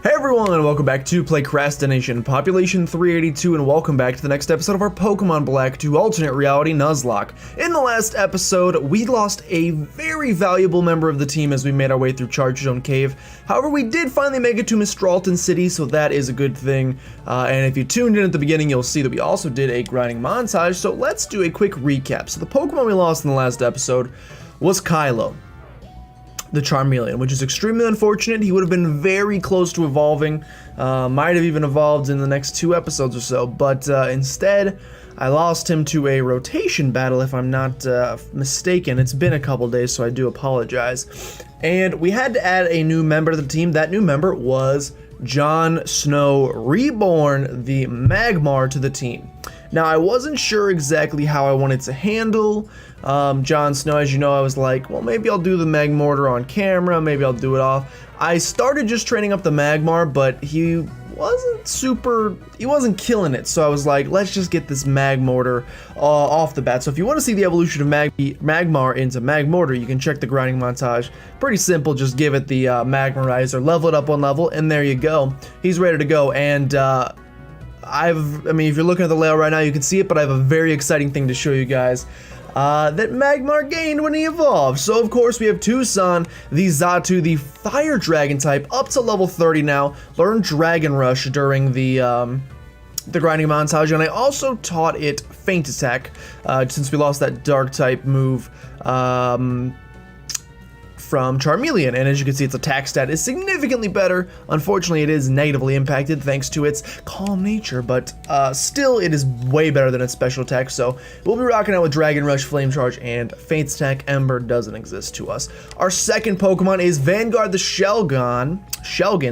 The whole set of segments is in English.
Hey everyone, and welcome back to PlaycrastiNation, Population 382, and welcome back to the next episode of our Pokemon Black 2 Alternate Reality Nuzlocke. In the last episode, we lost a very valuable member of the team as we made our way through Charge Zone Cave. However, we did finally make it to Mistralton City, so that is a good thing. And if you tuned in at the beginning, you'll see that we also did a grinding montage, so let's do a quick recap. So the Pokemon we lost in the last episode was Kylo, the Charmeleon, which is extremely unfortunate. He would have been very close to evolving, might have even evolved in the next 2 episodes or so, but instead I lost him to a rotation battle, if I'm not mistaken. It's been a couple days, so I do apologize. And we had to add a new member to the team. That new member was Jon Snow Reborn, the Magmar, to the team. Now, I wasn't sure exactly how I wanted to handle Jon Snow. As you know, I was like, well, maybe I'll do the Magmortar on camera, maybe I'll do it off. I started just training up the Magmar, but he wasn't killing it, so I was like, let's just get this Magmortar off the bat. So if you want to see the evolution of Magmar into Magmortar, you can check the grinding montage. Pretty simple, just give it the Magmarizer, level it up 1 level, and there you go. He's ready to go, and I mean, if you're looking at the layout right now, you can see it, but I have a very exciting thing to show you guys that Magmar gained when he evolved. So, of course, we have Tucson, the Xatu, the Fire Dragon type, up to level 30 now. Learned Dragon Rush during the grinding montage, and I also taught it Feint Attack, since we lost that Dark type move from Charmeleon, and as you can see, its attack stat is significantly better. Unfortunately, it is negatively impacted thanks to its calm nature, but still, it is way better than its special attack, so we'll be rocking out with Dragon Rush, Flame Charge, and Faint Attack. Ember doesn't exist to us. Our second Pokemon is Vanguard the Shelgon,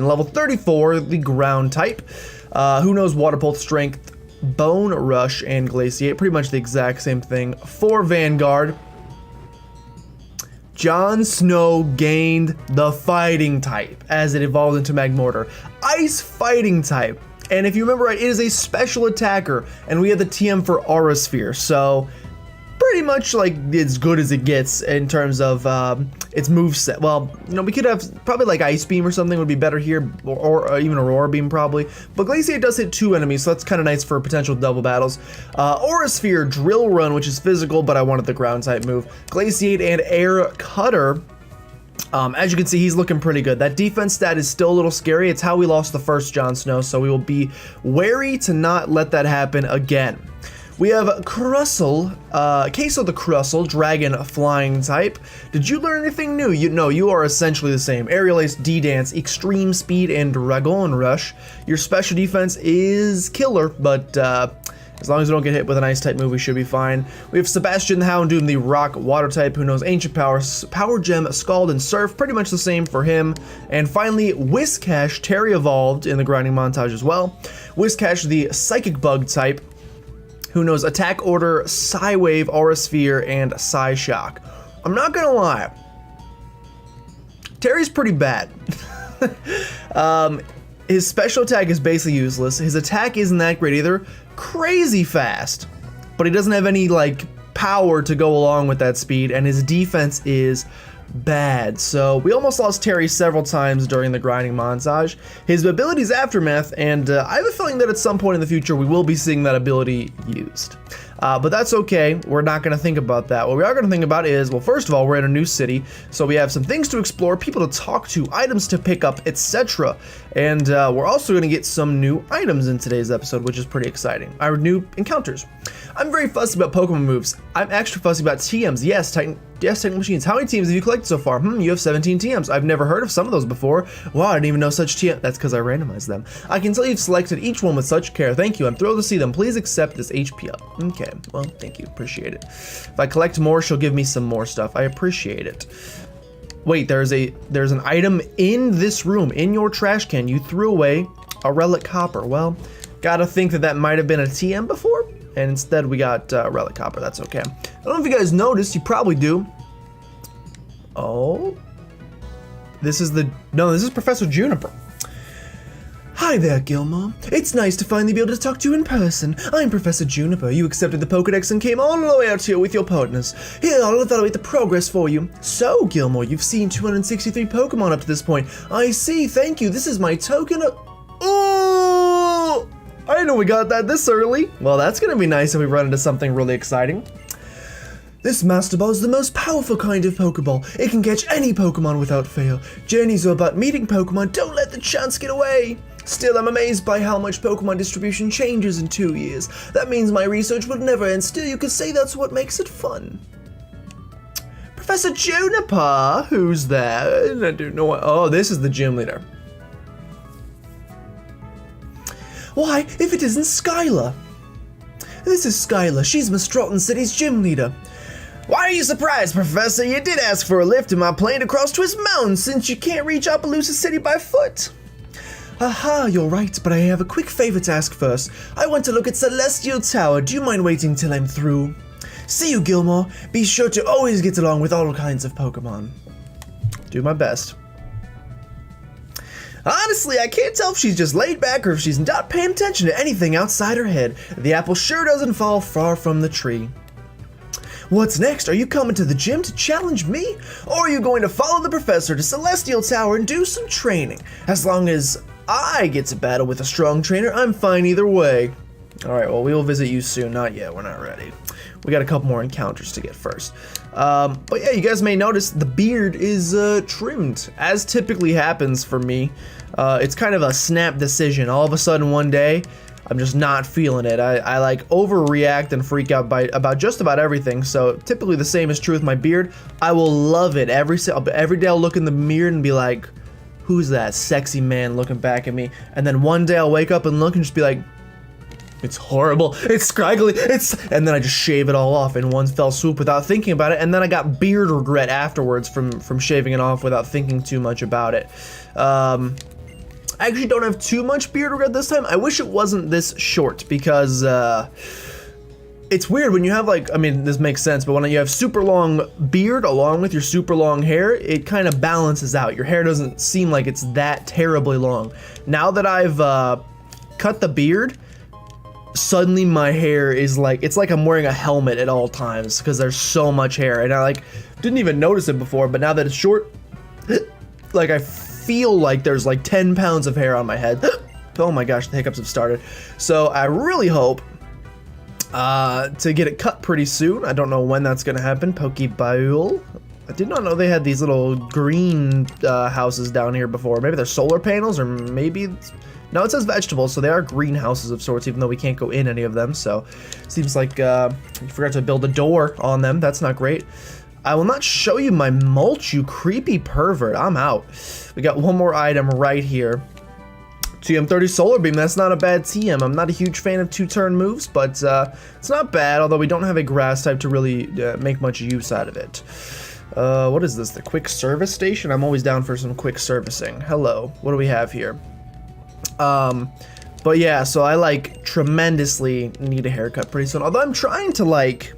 level 34, the ground type. Who knows Water Pulse, Strength, Bone Rush, and Glaciate, pretty much the exact same thing for Vanguard. Jon Snow gained the fighting type as it evolved into Magmortar. Ice fighting type. And if you remember right, it is a special attacker, and we have the TM for Aura Sphere, so pretty much like as good as it gets in terms of its moveset. Well, you know, we could have probably like Ice Beam or something would be better here, or even Aurora Beam probably. But Glaciate does hit 2 enemies, so that's kind of nice for potential double battles. Aura Sphere, Drill Run, which is physical, but I wanted the ground type move. Glaciate and Air Cutter. As you can see, he's looking pretty good. That defense stat is still a little scary. It's how we lost the first Jon Snow, so we will be wary to not let that happen again. We have Crustle, Queso the Crustle, Dragon Flying type. Did you learn anything new? You are essentially the same. Aerial Ace, D-Dance, Extreme Speed, and Dragon Rush. Your special defense is killer, but as long as we don't get hit with an Ice type move, we should be fine. We have Sebastian the Houndoom, the Rock Water type, who knows Ancient Power, Power Gem, Scald, and Surf. Pretty much the same for him. And finally, Whiscash, Terry evolved in the grinding montage as well. Whiscash, the Psychic Bug type, who knows Attack Order, Psywave, Aura Sphere, and Psyshock. I'm not gonna lie, Terry's pretty bad. His special attack is basically useless. His attack isn't that great either. Crazy fast, but he doesn't have any like power to go along with that speed, and his defense is bad. So we almost lost Terry several times during the grinding montage. His ability is Aftermath, and I have a feeling that at some point in the future we will be seeing that ability used. But that's okay. We're not going to think about that. What we are going to think about is, well, first of all, we're in a new city, so we have some things to explore, people to talk to, items to pick up, etc. And we're also going to get some new items in today's episode, which is pretty exciting. Our new encounters. I'm very fussy about Pokemon moves. I'm extra fussy about TMs. Yes, Technical Machines. How many TMs have you collected so far? You have 17 TMs. I've never heard of some of those before. Wow, I didn't even know such TM. That's because I randomized them. I can tell you've selected each one with such care. Thank you. I'm thrilled to see them. Please accept this HP up. Okay, well, thank you. Appreciate it. If I collect more, she'll give me some more stuff. I appreciate it. Wait, there's an item in this room, in your trash can. You threw away a Relic Copper. Well, gotta think that might have been a TM before, and instead we got Relic Copper. That's okay. I don't know if you guys noticed, you probably do. Oh, this is Professor Juniper. Hi there, Gilmore. It's nice to finally be able to talk to you in person. I'm Professor Juniper. You accepted the Pokedex and came all the way out here with your partners. Here, I'll evaluate the progress for you. So, Gilmore, you've seen 263 Pokemon up to this point. I see, thank you. This is my token of... Oh! I didn't know we got that this early. Well, that's gonna be nice if we run into something really exciting. This Master Ball is the most powerful kind of Pokeball. It can catch any Pokemon without fail. Journeys are about meeting Pokemon. Don't let the chance get away. Still, I'm amazed by how much Pokemon distribution changes in 2 years. That means my research would never end. Still, you could say that's what makes it fun. Professor Juniper, who's there? I don't know what. Oh, this is the gym leader. Why, if it isn't Skylar? This is Skylar. She's Mistroughton City's gym leader. Why are you surprised, Professor? You did ask for a lift in my plane to cross Twist Mountain since you can't reach Appaloosa City by foot. Aha, you're right, but I have a quick favor to ask first. I want to look at Celestial Tower. Do you mind waiting till I'm through? See you, Gilmore. Be sure to always get along with all kinds of Pokemon. Do my best. Honestly, I can't tell if she's just laid back or if she's not paying attention to anything outside her head. The apple sure doesn't fall far from the tree. What's next? Are you coming to the gym to challenge me? Or are you going to follow the professor to Celestial Tower and do some training? As long as I get to battle with a strong trainer, I'm fine either way. Alright, well, we will visit you soon. Not yet, we're not ready. We got a couple more encounters to get first. But yeah, you guys may notice the beard is trimmed, as typically happens for me. It's kind of a snap decision. All of a sudden one day, I'm just not feeling it. I like overreact and freak out about just about everything. So typically the same is true with my beard. I will love it every day. I'll look in the mirror and be like, who's that sexy man looking back at me? And then one day I'll wake up and look and just be like, it's horrible, it's scraggly, and then I just shave it all off in one fell swoop without thinking about it, and then I got beard regret afterwards from shaving it off without thinking too much about it. I actually don't have too much beard regret this time. I wish it wasn't this short because it's weird when you have like, I mean, this makes sense, but when you have super long beard along with your super long hair, it kind of balances out. Your hair doesn't seem like it's that terribly long. Now that I've cut the beard, suddenly my hair is like, it's like I'm wearing a helmet at all times because there's so much hair, and I like didn't even notice it before, but now that it's short, like I feel like there's like 10 pounds of hair on my head. Oh my gosh, the hiccups have started. So I really hope to get it cut pretty soon. I don't know when that's gonna happen. Pokeball. I did not know they had these little green houses down here before. Maybe they're solar panels, or maybe no, it says vegetables, so they are greenhouses of sorts, even though we can't go in any of them. So seems like you forgot to build a door on them. That's not great. I will not show you my mulch, you creepy pervert. I'm out. We got one more item right here. TM30 Solar Beam, that's not a bad TM. I'm not a huge fan of two-turn moves, but it's not bad, although we don't have a grass type to really make much use out of it. What is this, the quick service station? I'm always down for some quick servicing. Hello, what do we have here? But yeah, so I like tremendously need a haircut pretty soon. Although I'm trying to like,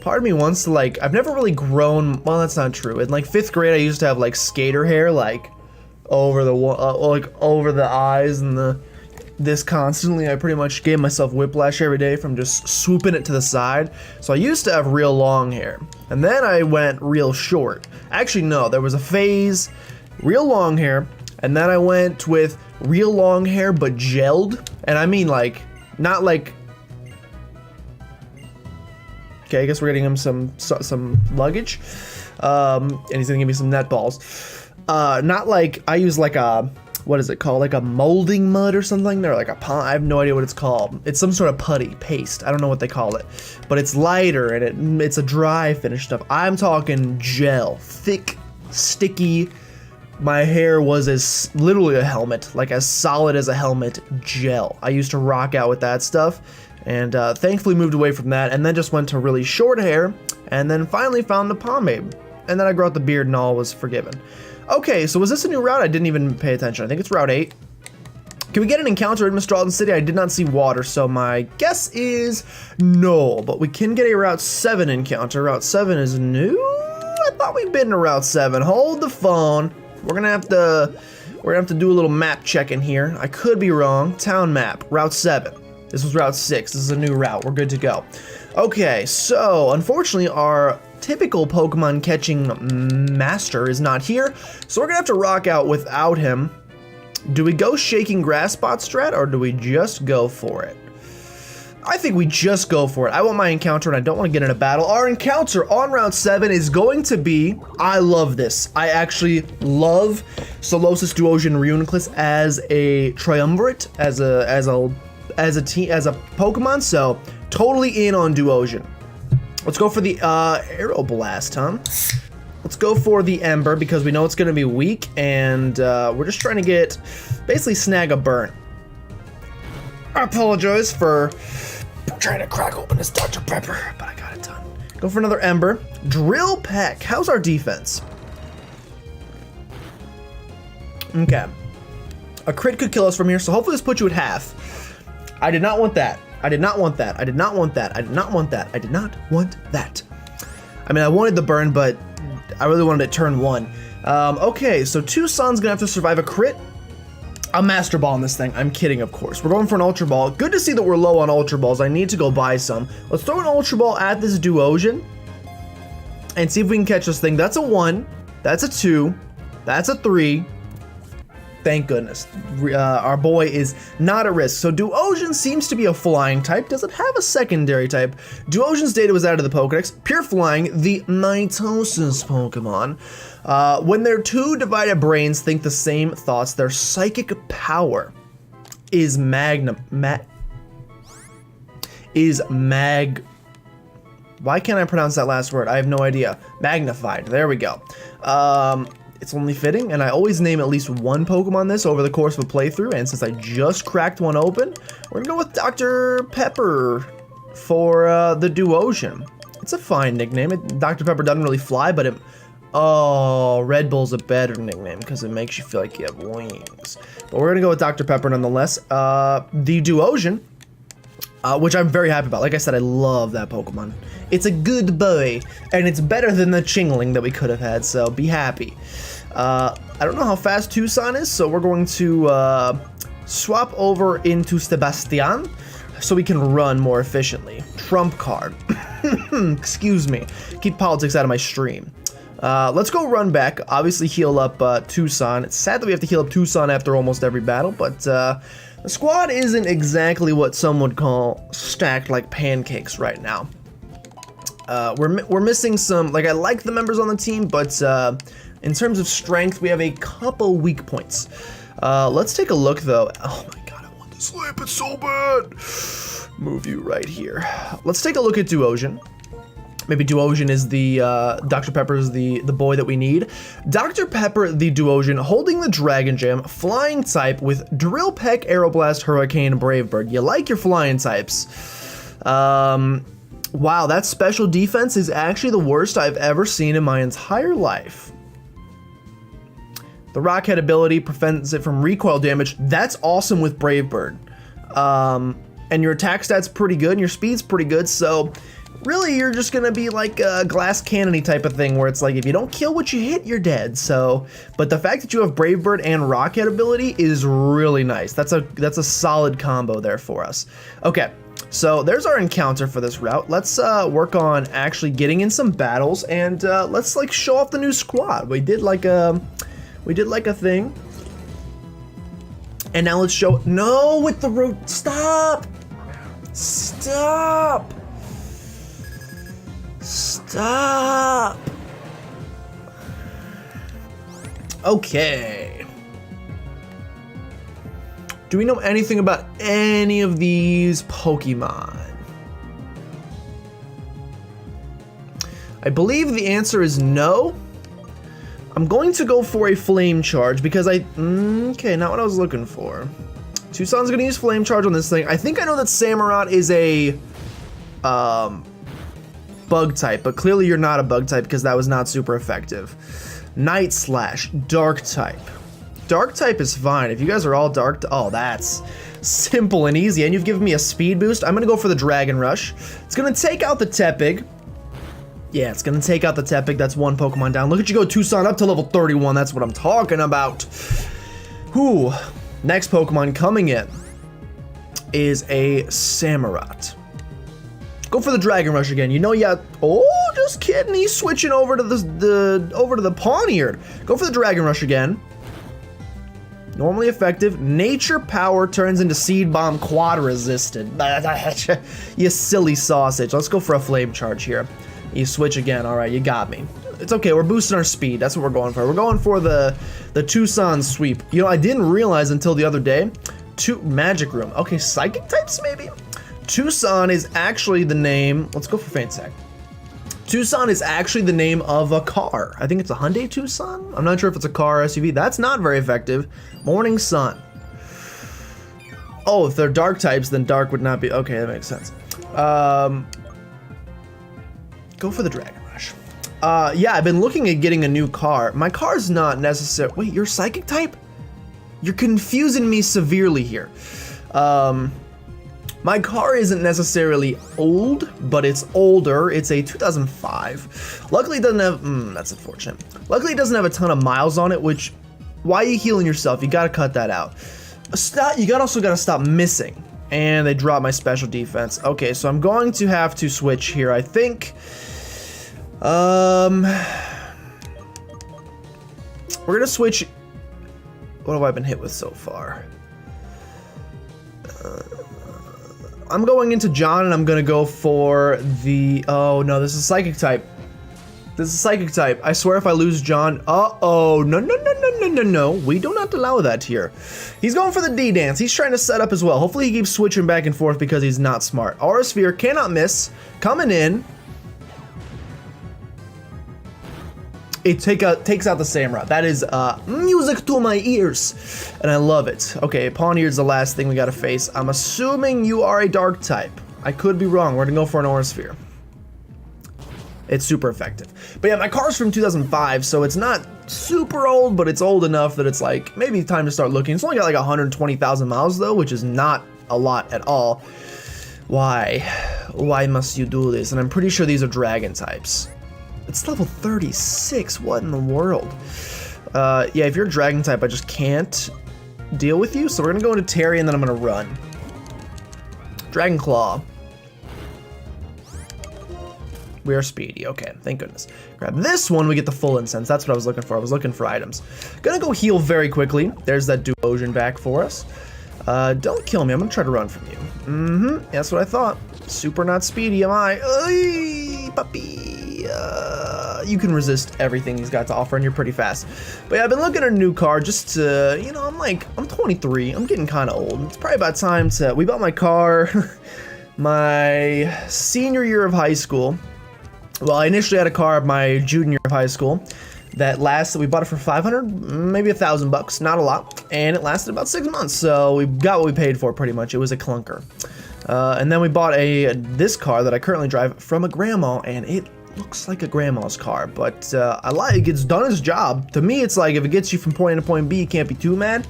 part of me wants to like, I've never really grown, well that's not true. In like 5th grade I used to have like skater hair, like over the eyes and this constantly. I pretty much gave myself whiplash every day from just swooping it to the side. So I used to have real long hair, and then I went real short. Actually no, there was a phase, real long hair, and then I went with real long hair but gelled, and I mean like, not like, okay, I guess we're getting him some luggage, and he's gonna give me some net balls. Not like, I use like a, what is it called, like a molding mud or something, or like a pond, I have no idea what it's called. It's some sort of putty, paste, I don't know what they call it, but it's lighter and it's a dry finish stuff. I'm talking gel, thick, sticky. My hair was as literally a helmet, like as solid as a helmet gel. I used to rock out with that stuff, and thankfully moved away from that, and then just went to really short hair, and then finally found the pomade, and then I grew out the beard and all was forgiven. Okay, so was this a new route? I didn't even pay attention. I think it's Route 8. Can we get an encounter in Mr. Alden City? I did not see water, so my guess is no, but we can get a Route 7 encounter. Route 7 is new? I thought we'd been to Route 7. Hold the phone. We're gonna have to do a little map check in here. I could be wrong. Town map, Route 7. This was Route 6. This is a new route. We're good to go. Okay, so unfortunately our typical Pokemon catching master is not here, so we're gonna have to rock out without him. Do we go shaking grass spot strat, or do we just go for it? I think we just go for it. I want my encounter and I don't want to get in a battle. Our encounter on Route 7 is going to be, I love this. I actually love Solosis, Duosion, Reuniclus as a triumvirate, as a Pokemon, so totally in on Duosion. Let's go for the Aeroblast, huh? Let's go for the Ember because we know it's gonna be weak, and we're just trying to get, basically snag a burn. I apologize for trying to crack open this Dr. Pepper, but I got it done. Go for another Ember. Drill Peck. How's our defense? Okay. A crit could kill us from here, so hopefully this puts you at half. I did not want that. I did not want that. I did not want that. I did not want that. I did not want that. I mean, I wanted the burn, but I really wanted it turn 1. Okay, so 2 Sun's gonna have to survive a crit. A Master Ball in this thing. I'm kidding, of course. We're going for an Ultra Ball. Good to see that we're low on Ultra Balls. I need to go buy some. Let's throw an Ultra Ball at this Duosion and see if we can catch this thing. That's a 1. That's a 2. That's a 3. Thank goodness. Our boy is not at risk. So Duosion seems to be a flying type. Does it have a secondary type? Duosion's data was out of the Pokedex. Pure Flying, the Mitosis Pokemon. When their 2 divided brains think the same thoughts, their psychic power is is why can't I pronounce that last word? I have no idea. Magnified. There we go. It's only fitting, and I always name at least one Pokemon this over the course of a playthrough, and since I just cracked one open, we're gonna go with Dr. Pepper for the Duosion. It's a fine nickname. Dr. Pepper doesn't really fly, but Red Bull's a better nickname because it makes you feel like you have wings. But we're gonna go with Dr. Pepper nonetheless. The Duosion, which I'm very happy about. Like I said, I love that Pokemon. It's a good boy, and it's better than the Chingling that we could have had, so be happy. I don't know how fast Tucson is, so we're going to swap over into Sebastian so we can run more efficiently. Trump card. Excuse me. Keep politics out of my stream. Let's go run back. Obviously heal up Tucson. It's sad that we have to heal up Tucson after almost every battle, but the squad isn't exactly what some would call stacked like pancakes right now. We're missing some, like, I like the members on the team, but in terms of strength, we have a couple weak points. Let's take a look though. Oh my god, I want to sleep, it's so bad. Move you right here. Let's take a look at Duosion. Maybe Duosion is the, Dr. Pepper is the boy that we need. Dr. Pepper, the Duosion, holding the Dragon Gem, flying type with Drill Peck, Aeroblast, Hurricane, Brave Bird. You like your flying types. Wow, that special defense is actually the worst I've ever seen in my entire life. The Rock Head ability prevents it from recoil damage. That's awesome with Brave Bird. And your attack stat's pretty good, and your speed's pretty good, so really you're just gonna be like a glass cannon-y type of thing where it's like if you don't kill what you hit, you're dead. So, but the fact that you have Brave Bird and Rock Head ability is really nice. That's a solid combo there for us. Okay. So there's our encounter for this route. Let's work on actually getting in some battles, and let's like show off the new squad. We did like a thing, and now let's show. No, with the root. Stop! Stop! Stop! Okay. Do we know anything about any of these Pokemon? I believe the answer is no. I'm going to go for a Flame Charge because okay, not what I was looking for. Tucson's gonna use Flame Charge on this thing. I think I know that Samurott is a bug type, but clearly you're not a bug type because that was not super effective. Night Slash, Dark type. Dark type is fine. If you guys are all dark, oh, that's simple and easy. And you've given me a speed boost. I'm gonna go for the Dragon Rush. It's gonna take out the Tepig. Yeah, it's gonna take out the Tepig. That's one Pokemon down. Look at you go, Tucson, up to level 31. That's what I'm talking about. Whew. Next Pokemon coming in is a Samurott. Go for the Dragon Rush again. You know, yeah. Oh, just kidding. He's switching over to the Pawniard. Go for the Dragon Rush again. Normally effective. Nature Power turns into Seed Bomb quad resistant. You silly sausage. Let's go for a Flame Charge here. You switch again. All right, you got me. It's okay. We're boosting our speed. That's what we're going for. We're going for the Tucson sweep. You know, I didn't realize until the other day. Magic Room. Okay, Psychic types maybe? Tucson is actually the name. Let's go for Faint Sack. Tucson is actually the name of a car. I think it's a Hyundai Tucson. I'm not sure if it's a car or SUV. That's not very effective. Morning Sun. Oh, if they're dark types, then dark would not be. Okay, that makes sense. Go for the Dragon Rush. Yeah, I've been looking at getting a new car. My car's not necessary. Wait, you're Psychic type? You're confusing me severely here. My car isn't necessarily old, but it's older. It's a 2005. Luckily it doesn't have, that's unfortunate. Luckily it doesn't have a ton of miles on it, which, why are you healing yourself? You gotta cut that out. You also gotta stop missing. And they dropped my special defense. Okay, so I'm going to have to switch here, I think. We're gonna switch. What have I been hit with so far? I'm going into John, and I'm gonna go for the. Oh no, this is Psychic type. This is psychic type. I swear if I lose John, uh-oh. No. We do not allow that here. He's going for the D dance. He's trying to set up as well. Hopefully he keeps switching back and forth because he's not smart. Aura Sphere cannot miss. Coming in. It takes out the Samurai. That is music to my ears. And I love it. Okay, Pawn here is the last thing we gotta face. I'm assuming you are a dark type. I could be wrong. We're gonna go for an Aura Sphere. It's super effective. But yeah, my car's from 2005, so it's not super old, but it's old enough that it's like, maybe time to start looking. It's only got like 120,000 miles though, which is not a lot at all. Why? Why must you do this? And I'm pretty sure these are dragon types. It's level 36, what in the world? Yeah, if you're a dragon type, I just can't deal with you. So we're gonna go into Terry and then I'm gonna run. Dragon Claw. We are speedy. Okay, thank goodness. Grab this one, we get the full incense. That's what I was looking for. I was looking for items. Gonna go heal very quickly. There's that Duosion back for us. Don't kill me. I'm gonna try to run from you. That's what I thought. Super not speedy, am I? Oy, puppy. You can resist everything he's got to offer, and you're pretty fast. But yeah, I've been looking at a new car just to, you know, I'm 23. I'm getting kind of old. It's probably about time to. We bought my car my senior year of high school. Well, I initially had a car my junior year of high school that lasted, we bought it for 500, maybe $1,000, not a lot, and it lasted about 6 months, so we got what we paid for pretty much. It was a clunker. And then we bought this car that I currently drive from a grandma, and it looks like a grandma's car, but I like it's done its job. To me, it's like if it gets you from point A to point B, you can't be too mad.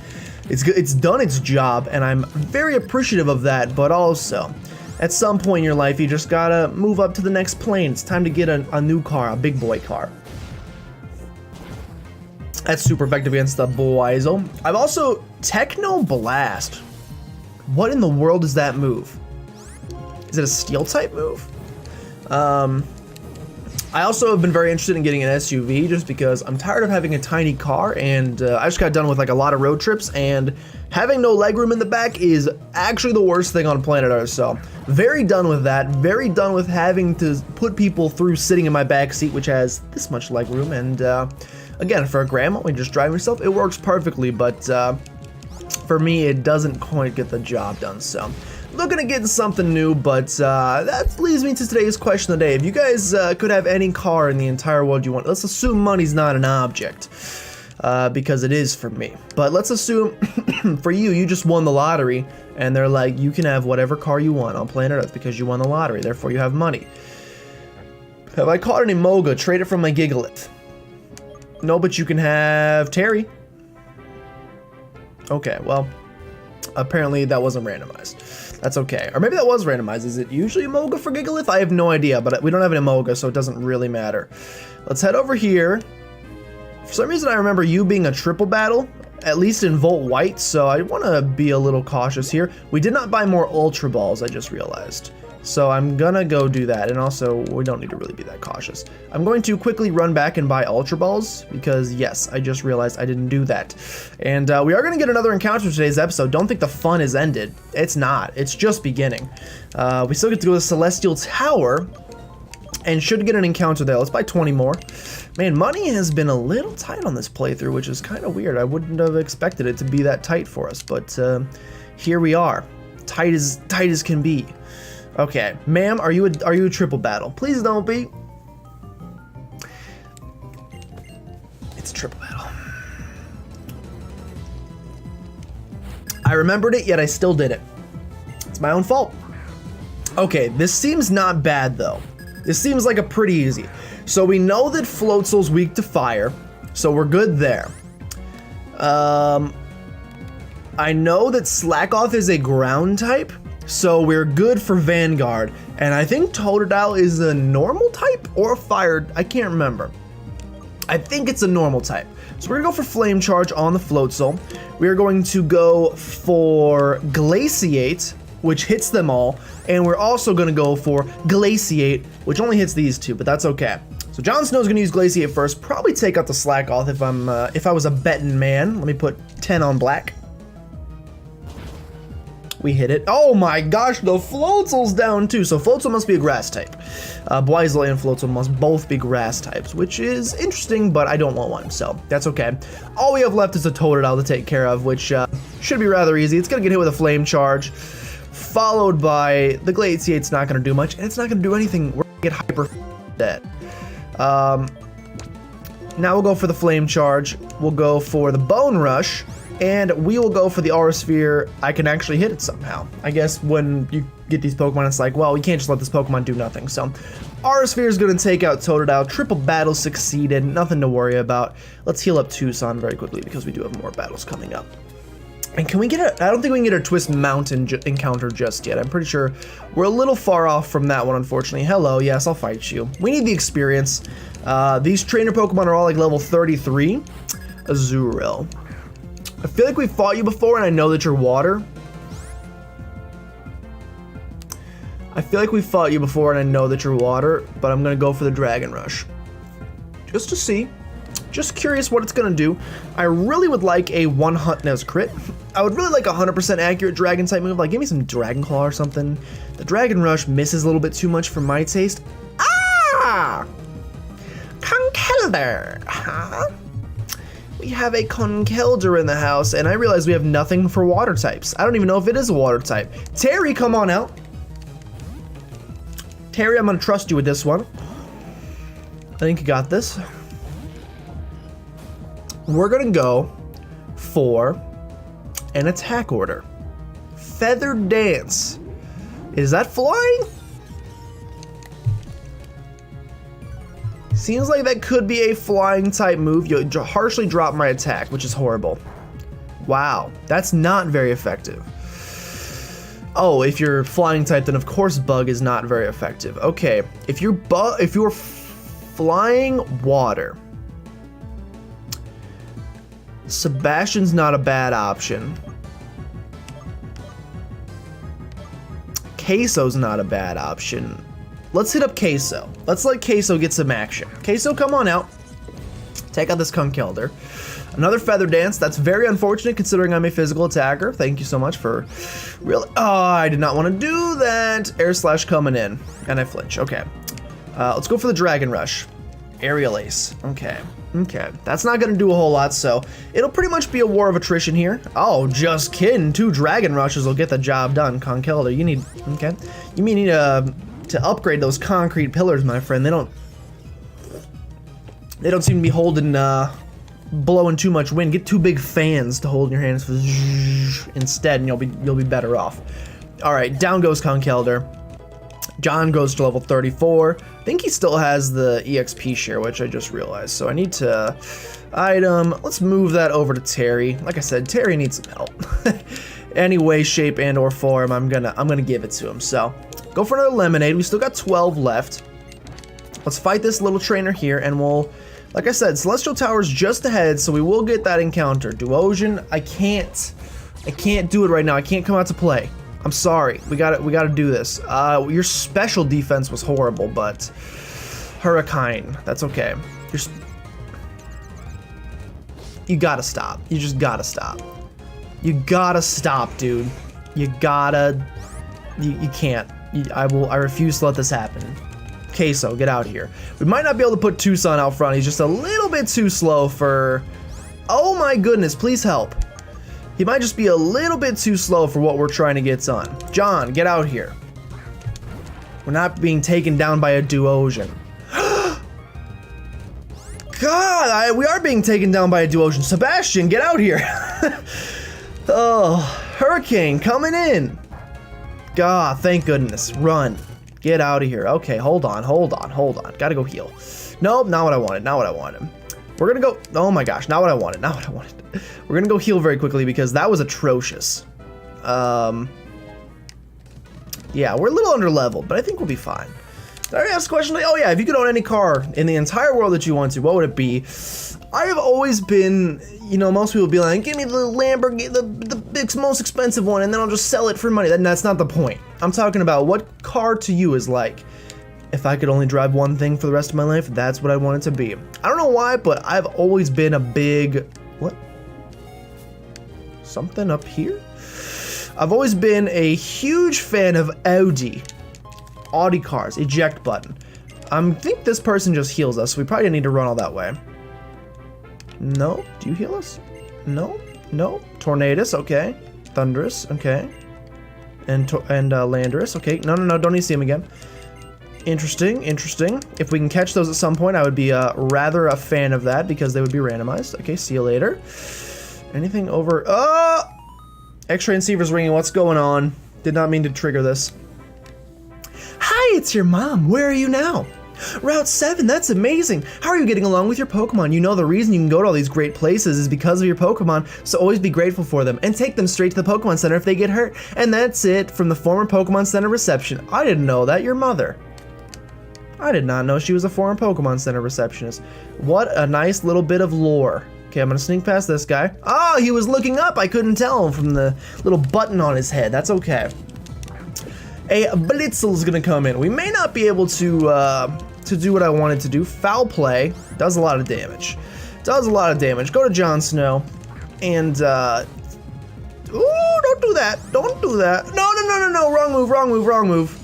It's done its job, and I'm very appreciative of that, but also, at some point in your life, you just gotta move up to the next plane. It's time to get a new car, a big boy car. That's super effective against the boys. I've also Techno Blast. What in the world is that move? Is it a steel type move? I also have been very interested in getting an SUV just because I'm tired of having a tiny car, and I just got done with like a lot of road trips, and having no legroom in the back is actually the worst thing on planet Earth. So very done with that. Very done with having to put people through sitting in my back seat, which has this much legroom. And again, for a grandma, when you just drive yourself, it works perfectly. But for me, it doesn't quite get the job done. So looking at getting something new, but that leads me to today's question of the day. If you guys could have any car in the entire world you want, let's assume money's not an object, because it is for me. But let's assume for you, you just won the lottery, and they're like, you can have whatever car you want on planet Earth because you won the lottery, therefore you have money. Have I caught an Emoga? Trade it from my Gigalith. No, but you can have Terry. Okay, well, apparently that wasn't randomized. That's okay. Or maybe that was randomized. Is it usually Emoga for Gigalith? I have no idea, but we don't have an Emoga, so it doesn't really matter. Let's head over here. For some reason, I remember you being a triple battle, at least in Volt White, so I want to be a little cautious here. We did not buy more Ultra Balls, I just realized. So I'm gonna go do that, and also, we don't need to really be that cautious. I'm going to quickly run back and buy Ultra Balls, because yes, I just realized I didn't do that. And we are gonna get another encounter in today's episode. Don't think the fun is ended. It's not. It's just beginning. We still get to go to Celestial Tower, and should get an encounter there. Let's buy 20 more. Man, money has been a little tight on this playthrough, which is kind of weird. I wouldn't have expected it to be that tight for us, but here we are. Tight as can be. Okay, ma'am, are you a triple battle? Please don't be. It's a triple battle. I remembered it, yet I still did it. It's my own fault. Okay, this seems not bad though. This seems like a pretty easy. So we know that Floatzel's weak to fire, so we're good there. I know that Slackoff is a ground type, so we're good for Vanguard. And I think Totodile is a normal type or a fire, I can't remember. I think it's a normal type. So we're gonna go for Flame Charge on the Floatzel. We are going to go for Glaciate, which hits them all. And we're also gonna go for Glaciate, which only hits these two, but that's okay. So Jon Snow's gonna use Glaciate first, probably take out the Slackoff if I was a betting man. Let me put 10 on black. We hit it. Oh my gosh, the Floatzel's down too. So Floatzel must be a grass type. Bwizel and Floatzel must both be grass types, which is interesting, but I don't want one, so that's okay. All we have left is a Totodile to take care of, which should be rather easy. It's going to get hit with a Flame Charge, followed by the Glaciate's not going to do much, and it's not going to do anything. We're going to get hyper dead. Now we'll go for the Flame Charge. We'll go for the Bone Rush. And we will go for the Aura Sphere. I can actually hit it somehow. I guess when you get these Pokemon, it's like, well, we can't just let this Pokemon do nothing. So, Aura Sphere is going to take out Totodile. Triple battle succeeded. Nothing to worry about. Let's heal up Tucson very quickly because we do have more battles coming up. And can we get a... I don't think we can get a Twist Mountain encounter just yet. I'm pretty sure we're a little far off from that one, unfortunately. Hello, yes, I'll fight you. We need the experience. These trainer Pokemon are all like level 33. Azurill. I feel like we've fought you before and I know that you're water. I feel like we've fought you before and I know that you're water, but I'm going to go for the Dragon Rush. Just to see. Just curious what it's going to do. I really would like a 100 crit. I would really like a 100% accurate Dragon type move. Like, give me some Dragon Claw or something. The Dragon Rush misses a little bit too much for my taste. Ah! Conkeldurr! Huh? We have a Conkeldurr in the house, and I realize we have nothing for water types. I don't even know if it is a water type. Terry, come on out. Terry, I'm gonna trust you with this one. I think you got this. We're gonna go for an attack order. Feathered Dance. Is that flying? Seems like that could be a flying type move. You harshly drop my attack, which is horrible. Wow, that's not very effective. Oh, if you're flying type, then of course bug is not very effective. Okay, if you're flying water, Sebastian's not a bad option. Queso's not a bad option. Let's hit up Queso. Let's let Queso get some action. Queso, come on out. Take out this Conkeldurr. Another Feather Dance. That's very unfortunate considering I'm a physical attacker. Thank you so much for really... Oh, I did not want to do that. Air Slash coming in. And I flinch. Okay. Let's go for the Dragon Rush. Aerial Ace. Okay. Okay. That's not going to do a whole lot, so it'll pretty much be a war of attrition here. Oh, just kidding. 2 Dragon Rushes will get the job done. Conkeldurr, you need... Okay. You mean you need to upgrade those concrete pillars, my friend. They don't seem to be holding blowing too much wind. Get 2 big fans to hold in your hands instead, and you'll be better off. All right, down goes Conkeldurr. John goes to level 34. I think he still has the EXP share, which I just realized. So I need to item. Let's move that over to Terry. Like I said, Terry needs some help. Any way, shape, and or form, I'm gonna give it to him. So. Go for another Lemonade. We still got 12 left. Let's fight this little trainer here, and we'll, like I said, Celestial Tower's just ahead, so we will get that encounter. Duosion, I can't do it right now. I can't come out to play. I'm sorry. We gotta do this. Your special defense was horrible, but Hurricane, that's okay. You gotta stop. You just gotta stop. You gotta stop, dude. You gotta. You can't. I refuse to let this happen. Queso, get out of here. We might not be able to put Tucson out front. He's just a little bit too slow for... Oh my goodness, please help. He might just be a little bit too slow for what we're trying to get done. John, get out here. We're not being taken down by a Duosion. God, we are being taken down by a Duosion. Sebastian, get out here. Oh, Hurricane coming in. God, thank goodness. Run. Get out of here. Okay, hold on. Gotta go heal. Nope, not what I wanted. We're gonna go... Oh my gosh, not what I wanted. We're gonna go heal very quickly because that was atrocious. Yeah, we're a little under leveled, but I think we'll be fine. Did I already ask a question? Oh yeah, if you could own any car in the entire world that you want to, what would it be? I have always been, you know, most people be like, give me the Lamborghini, the most expensive one, and then I'll just sell it for money. That's not the point. I'm talking about what car to you is like, if I could only drive one thing for the rest of my life, that's what I want it to be. I don't know why, but I've always been a big, what? Something up here? I've always been a huge fan of Audi cars, eject button. I think this person just heals us. We probably need to run all that way. No, do you heal us? No, no. Tornadus, okay. Thunderous, okay. And Landorus, okay. No, don't need to see him again. Interesting. If we can catch those at some point, I would be rather a fan of that because they would be randomized. Okay, see you later. Anything over? X-ray receiver's ringing. What's going on? Did not mean to trigger this. Hi, it's your mom. Where are you now? Route 7, that's amazing. How are you getting along with your Pokemon? You know the reason you can go to all these great places is because of your Pokemon, so always be grateful for them and take them straight to the Pokemon Center if they get hurt. And that's it from the former Pokemon Center reception. I didn't know that. Your mother. I did not know she was a former Pokemon Center receptionist. What a nice little bit of lore. Okay, I'm gonna sneak past this guy. Oh, he was looking up. I couldn't tell from the little button on his head. That's okay. A Blitzel's gonna come in. We may not be able to do what I wanted to do. Foul play does a lot of damage. Go to Jon Snow, and ooh, don't do that. Don't do that. No. Wrong move.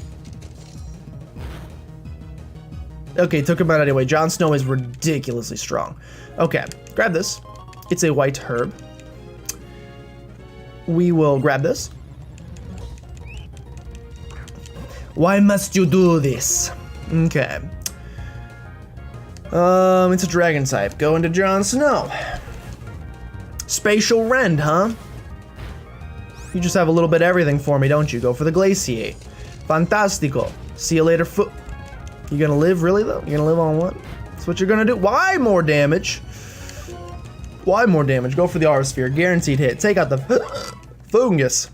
Okay, took him out anyway. Jon Snow is ridiculously strong. Okay, grab this. It's a white herb. We will grab this. Why must you do this? Okay. It's a dragon type. Go into Jon Snow. Spatial Rend, huh? You just have a little bit of everything for me, don't you? Go for the Glaciate. Fantastico. See you later, You gonna live, really, though? You gonna live on what? That's what you're gonna do. Why more damage? Why more damage? Go for the Aura Sphere. Guaranteed hit. Take out the fungus.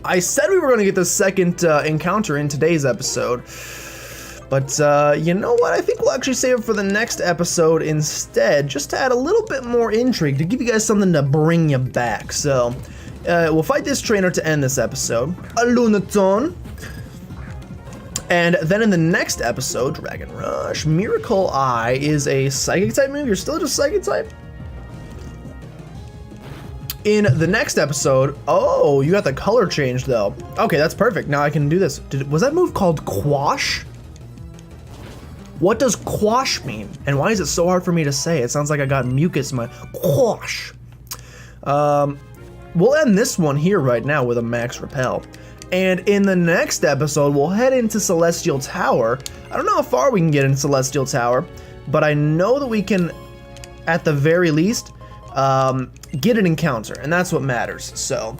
I said we were gonna get the second encounter in today's episode. But, you know what? I think we'll actually save it for the next episode instead, just to add a little bit more intrigue, to give you guys something to bring you back. So, we'll fight this trainer to end this episode. A Lunaton. And then in the next episode, Dragon Rush, Miracle Eye is a Psychic type move. You're still just Psychic type? In the next episode, oh, you got the color change though. Okay, that's perfect. Now I can do this. Was that move called Quash? What does Quash mean? And why is it so hard for me to say? It sounds like I got mucus in my Quash. We'll end this one here right now with a Max Repel. And in the next episode, we'll head into Celestial Tower. I don't know how far we can get in Celestial Tower, but I know that we can, at the very least, get an encounter, and that's what matters. So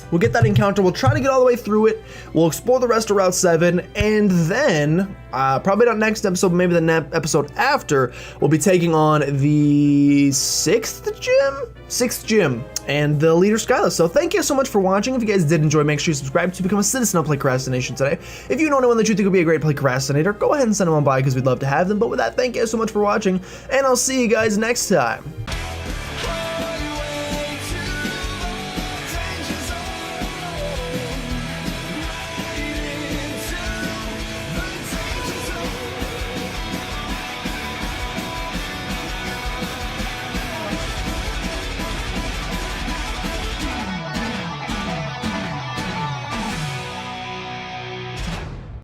we'll get that encounter. We'll try to get all the way through it. We'll explore the rest of Route 7, and then, probably not next episode, but maybe the episode after, we'll be taking on the 6th gym, and the leader Skyla. So thank you so much for watching. If you guys did enjoy, make sure you subscribe to become a citizen of PlaycrastiNation today. If you know anyone that you think would be a great Playcrastinator, go ahead and send them on by because we'd love to have them. But with that, thank you so much for watching, and I'll see you guys next time.